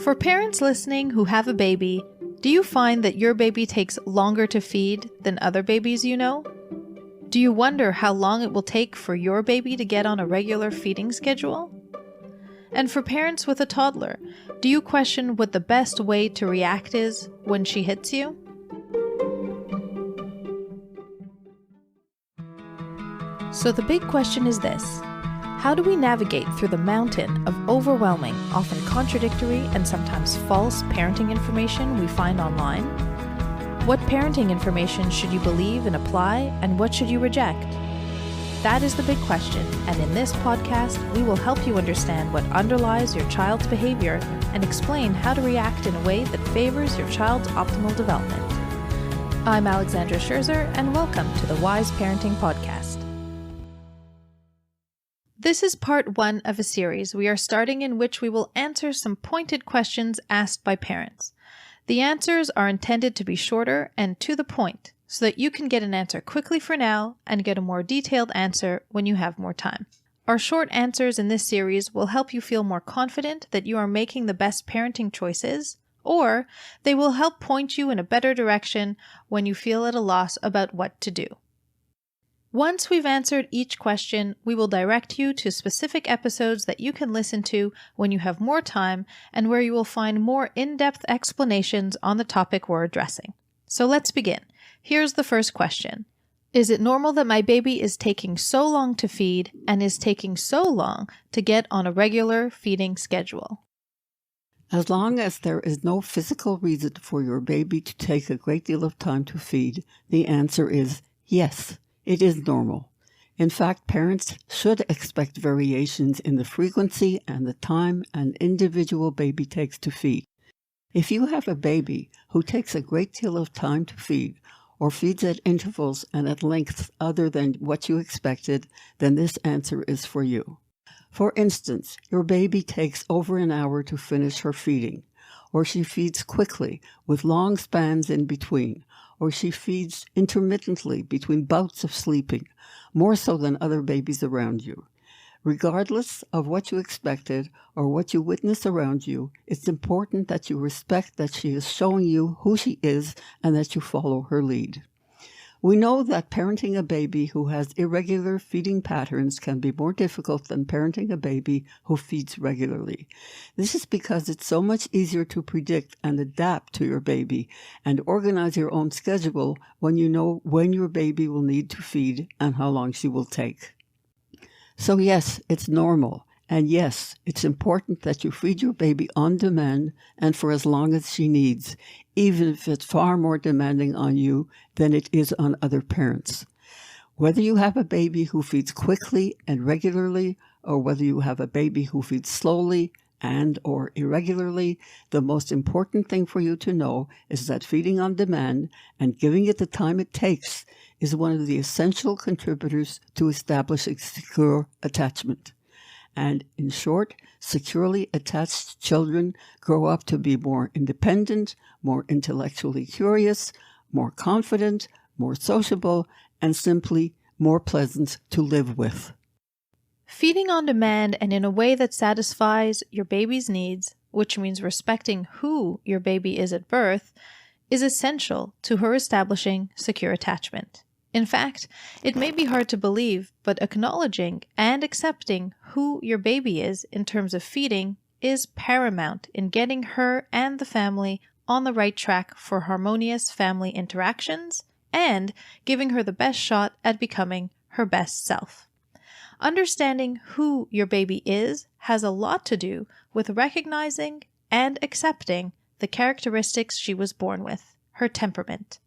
For parents listening who have a baby, do you find that your baby takes longer to feed than other babies you know? Do you wonder how long it will take for your baby to get on a regular feeding schedule? And for parents with a toddler, do you question what the best way to react is when she hits you? So the big question is this: how do we navigate through the mountain of overwhelming, often contradictory, and sometimes false parenting information we find online? What parenting information should you believe and apply, and what should you reject? That is the big question, and in this podcast, we will help you understand what underlies your child's behavior and explain how to react in a way that favors your child's optimal development. I'm Alexandra Scherzer, and welcome to the Wise Parenting Podcast. This is part one of a series we are starting in which we will answer some pointed questions asked by parents. The answers are intended to be shorter and to the point, so that you can get an answer quickly for now and get a more detailed answer when you have more time. Our short answers in this series will help you feel more confident that you are making the best parenting choices, or they will help point you in a better direction when you feel at a loss about what to do. Once we've answered each question, we will direct you to specific episodes that you can listen to when you have more time and where you will find more in-depth explanations on the topic we're addressing. So let's begin. Here's the first question. Is it normal that my baby is taking so long to feed and is taking so long to get on a regular feeding schedule? As long as there is no physical reason for your baby to take a great deal of time to feed, the answer is yes. It is normal. In fact, parents should expect variations in the frequency and the time an individual baby takes to feed. If you have a baby who takes a great deal of time to feed, or feeds at intervals and at lengths other than what you expected, then this answer is for you. For instance, your baby takes over an hour to finish her feeding, or she feeds quickly with long spans in between, or she feeds intermittently between bouts of sleeping, more so than other babies around you. Regardless of what you expected or what you witness around you, it's important that you respect that she is showing you who she is and that you follow her lead. We know that parenting a baby who has irregular feeding patterns can be more difficult than parenting a baby who feeds regularly. This is because it's so much easier to predict and adapt to your baby and organize your own schedule when you know when your baby will need to feed and how long she will take. So yes, it's normal. And yes, it's important that you feed your baby on demand and for as long as she needs, even if it's far more demanding on you than it is on other parents. Whether you have a baby who feeds quickly and regularly, or whether you have a baby who feeds slowly and or irregularly, the most important thing for you to know is that feeding on demand and giving it the time it takes is one of the essential contributors to establishing secure attachment. And in short, securely attached children grow up to be more independent, more intellectually curious, more confident, more sociable, and simply more pleasant to live with. Feeding on demand and in a way that satisfies your baby's needs, which means respecting who your baby is at birth, is essential to her establishing secure attachment. In fact, it may be hard to believe, but acknowledging and accepting who your baby is in terms of feeding is paramount in getting her and the family on the right track for harmonious family interactions and giving her the best shot at becoming her best self. Understanding who your baby is has a lot to do with recognizing and accepting the characteristics she was born with, her temperament.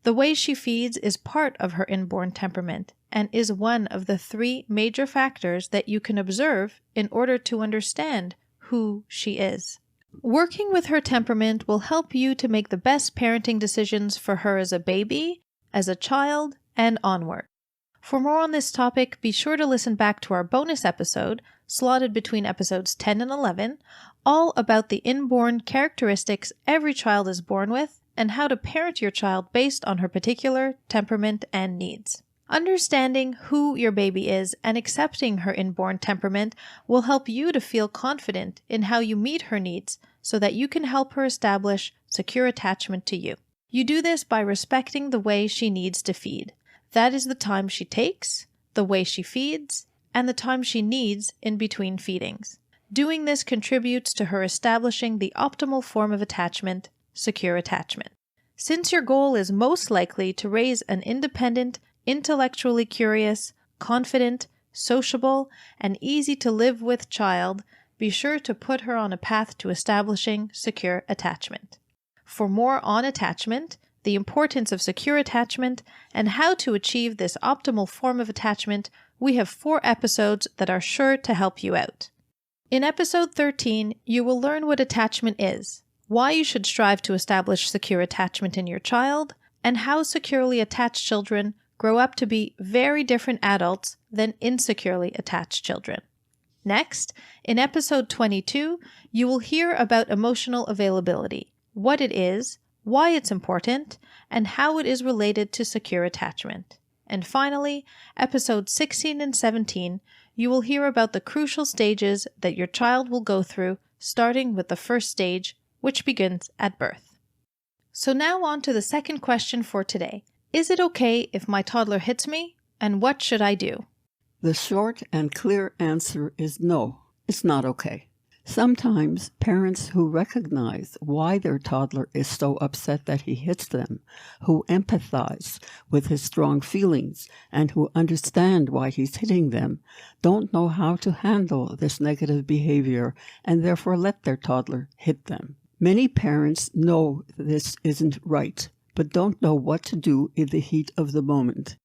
The way she feeds is part of her inborn temperament and is one of the three major factors that you can observe in order to understand who she is. Working with her temperament will help you to make the best parenting decisions for her as a baby, as a child, and onward. For more on this topic, be sure to listen back to our bonus episode, slotted between episodes 10 and 11, all about the inborn characteristics every child is born with and how to parent your child based on her particular temperament and needs. Understanding who your baby is and accepting her inborn temperament will help you to feel confident in how you meet her needs so that you can help her establish secure attachment to you. You do this by respecting the way she needs to feed. That is the time she takes, the way she feeds, and the time she needs in between feedings. Doing this contributes to her establishing the optimal form of attachment, secure attachment. Since your goal is most likely to raise an independent, intellectually curious, confident, sociable, and easy to live with child, be sure to put her on a path to establishing secure attachment. For more on attachment, the importance of secure attachment, and how to achieve this optimal form of attachment, we have 4 episodes that are sure to help you out. In episode 13, you will learn what attachment is, why you should strive to establish secure attachment in your child, and how securely attached children grow up to be very different adults than insecurely attached children. Next, in episode 22, you will hear about emotional availability, what it is, why it's important, and how it is related to secure attachment. And finally, episodes 16 and 17, you will hear about the crucial stages that your child will go through, starting with the first stage, which begins at birth. So now on to the second question for today. Is it okay if my toddler hits me? And what should I do? The short and clear answer is no, it's not okay. Sometimes parents who recognize why their toddler is so upset that he hits them, who empathize with his strong feelings, and who understand why he's hitting them, don't know how to handle this negative behavior and therefore let their toddler hit them. Many parents know this isn't right, but don't know what to do in the heat of the moment.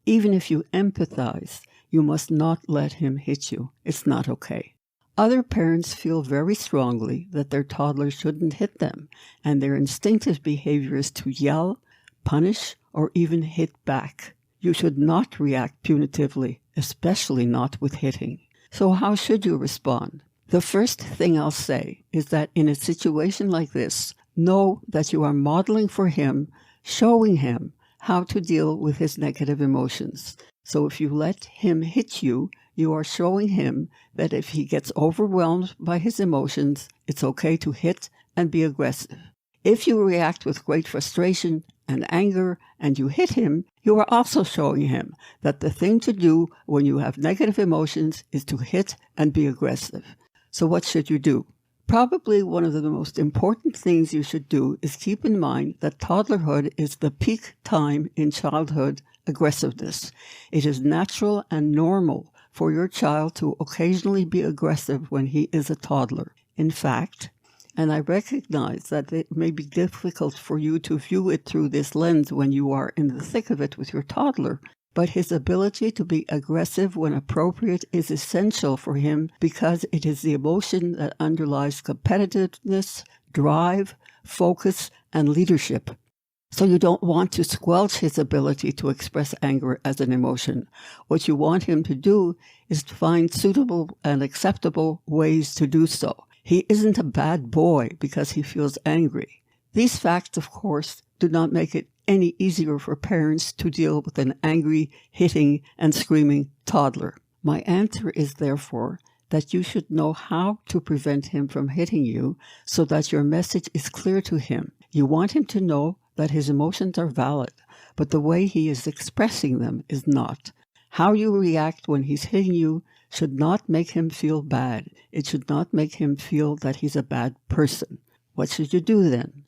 Even if you empathize, you must not let him hit you. It's not okay. Other parents feel very strongly that their toddler shouldn't hit them, and their instinctive behavior is to yell, punish, or even hit back. You should not react punitively, especially not with hitting. So how should you respond? The first thing I'll say is that in a situation like this, know that you are modeling for him, showing him how to deal with his negative emotions. So if you let him hit you, you are showing him that if he gets overwhelmed by his emotions, it's okay to hit and be aggressive. If you react with great frustration and anger and you hit him, you are also showing him that the thing to do when you have negative emotions is to hit and be aggressive. So what should you do? Probably one of the most important things you should do is keep in mind that toddlerhood is the peak time in childhood aggressiveness. It is natural and normal for your child to occasionally be aggressive when he is a toddler. In fact, and I recognize that it may be difficult for you to view it through this lens when you are in the thick of it with your toddler, but his ability to be aggressive when appropriate is essential for him because it is the emotion that underlies competitiveness, drive, focus, and leadership. So you don't want to squelch his ability to express anger as an emotion. What you want him to do is to find suitable and acceptable ways to do so. He isn't a bad boy because he feels angry. These facts, of course, do not make it any easier for parents to deal with an angry, hitting, and screaming toddler. My answer is therefore that you should know how to prevent him from hitting you so that your message is clear to him. You want him to know that his emotions are valid, but the way he is expressing them is not. How you react when he's hitting you should not make him feel bad. It should not make him feel that he's a bad person. What should you do then?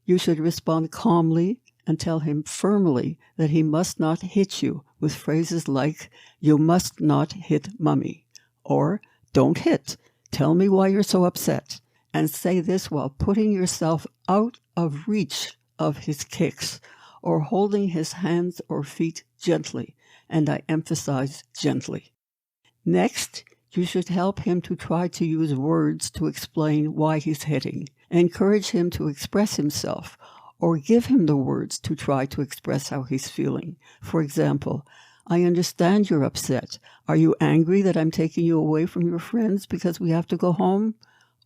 You should respond calmly and tell him firmly that he must not hit you with phrases like, "You must not hit Mummy," or "Don't hit. Tell me why you're so upset." And say this while putting yourself out of reach of his kicks, or holding his hands or feet gently, and I emphasize gently. Next, you should help him to try to use words to explain why he's hitting. Encourage him to express himself, or give him the words to try to express how he's feeling. For example, "I understand you're upset. Are you angry that I'm taking you away from your friends because we have to go home?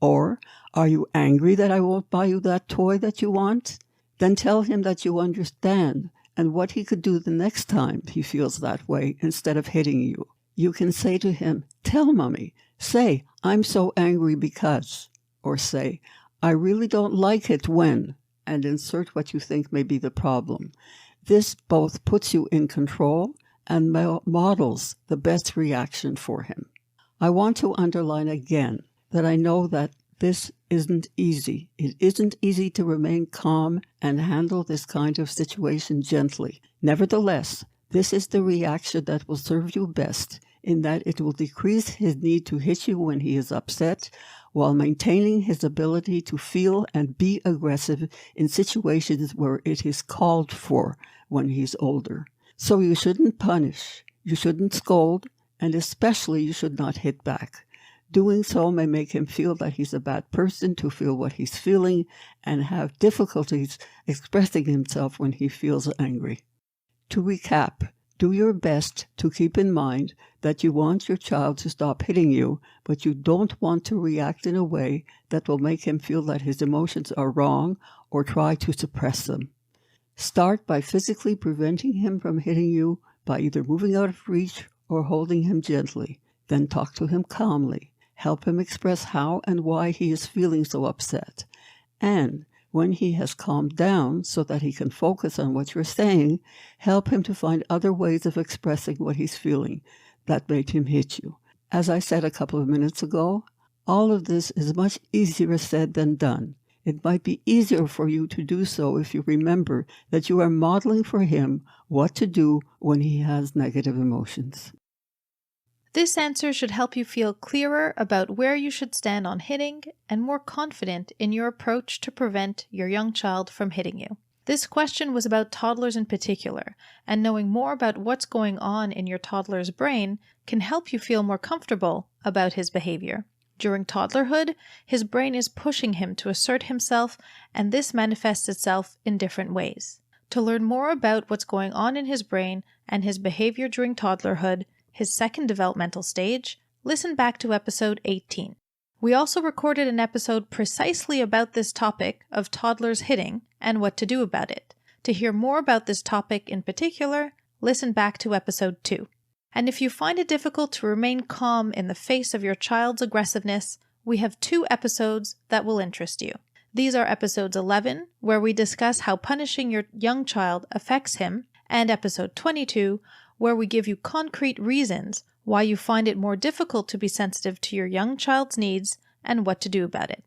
Or, are you angry that I won't buy you that toy that you want?" Then tell him that you understand and what he could do the next time he feels that way instead of hitting you. You can say to him, "Tell Mommy." Say, "I'm so angry because," or say, "I really don't like it when," and insert what you think may be the problem. This both puts you in control and models the best reaction for him. I want to underline again that I know that this isn't easy. It isn't easy to remain calm and handle this kind of situation gently. Nevertheless, this is the reaction that will serve you best, in that it will decrease his need to hit you when he is upset, while maintaining his ability to feel and be aggressive in situations where it is called for when he's older. So you shouldn't punish, you shouldn't scold, and especially you should not hit back. Doing so may make him feel that he's a bad person to feel what he's feeling and have difficulties expressing himself when he feels angry. To recap, do your best to keep in mind that you want your child to stop hitting you, but you don't want to react in a way that will make him feel that his emotions are wrong or try to suppress them. Start by physically preventing him from hitting you by either moving out of reach or holding him gently. Then talk to him calmly. Help him express how and why he is feeling so upset. And when he has calmed down so that he can focus on what you're saying, help him to find other ways of expressing what he's feeling that made him hit you. As I said a couple of minutes ago, all of this is much easier said than done. It might be easier for you to do so if you remember that you are modeling for him what to do when he has negative emotions. This answer should help you feel clearer about where you should stand on hitting and more confident in your approach to prevent your young child from hitting you. This question was about toddlers in particular, and knowing more about what's going on in your toddler's brain can help you feel more comfortable about his behavior. During toddlerhood, his brain is pushing him to assert himself, and this manifests itself in different ways. To learn more about what's going on in his brain and his behavior during toddlerhood, his second developmental stage, listen back to episode 18. We also recorded an episode precisely about this topic of toddlers hitting and what to do about it. To hear more about this topic in particular, listen back to episode 2. And if you find it difficult to remain calm in the face of your child's aggressiveness, we have 2 episodes that will interest you. These are episodes 11, where we discuss how punishing your young child affects him, and episode 22, where we give you concrete reasons why you find it more difficult to be sensitive to your young child's needs and what to do about it.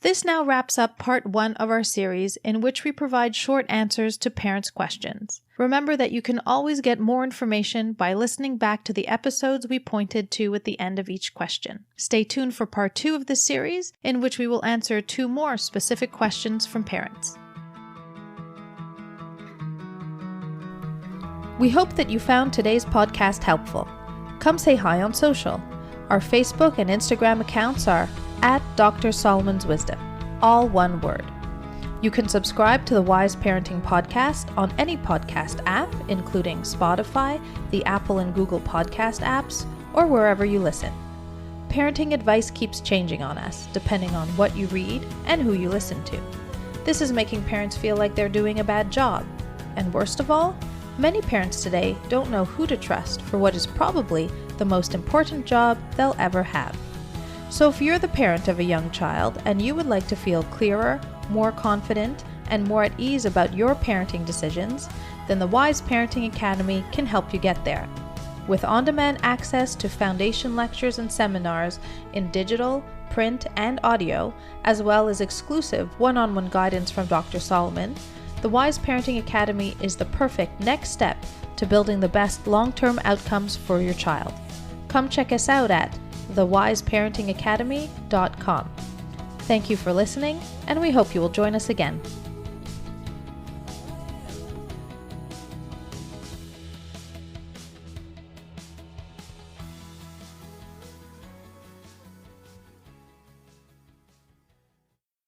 This now wraps up part 1 of our series, in which we provide short answers to parents' questions. Remember that you can always get more information by listening back to the episodes we pointed to at the end of each question. Stay tuned for part 2 of this series, in which we will answer 2 more specific questions from parents. We hope that you found today's podcast helpful. Come say hi on social. Our Facebook and Instagram accounts are @DrSolomon'sWisdom, all one word. You can subscribe to the Wise Parenting Podcast on any podcast app, including Spotify, the Apple and Google podcast apps, or wherever you listen. Parenting advice keeps changing on us, depending on what you read and who you listen to. This is making parents feel like they're doing a bad job. And worst of all, many parents today don't know who to trust for what is probably the most important job they'll ever have. So if you're the parent of a young child and you would like to feel clearer, more confident, and more at ease about your parenting decisions, then the Wise Parenting Academy can help you get there. With on-demand access to foundation lectures and seminars in digital, print, and audio, as well as exclusive one-on-one guidance from Dr. Solomon, the Wise Parenting Academy is the perfect next step to building the best long-term outcomes for your child. Come check us out at thewiseparentingacademy.com. Thank you for listening, and we hope you will join us again.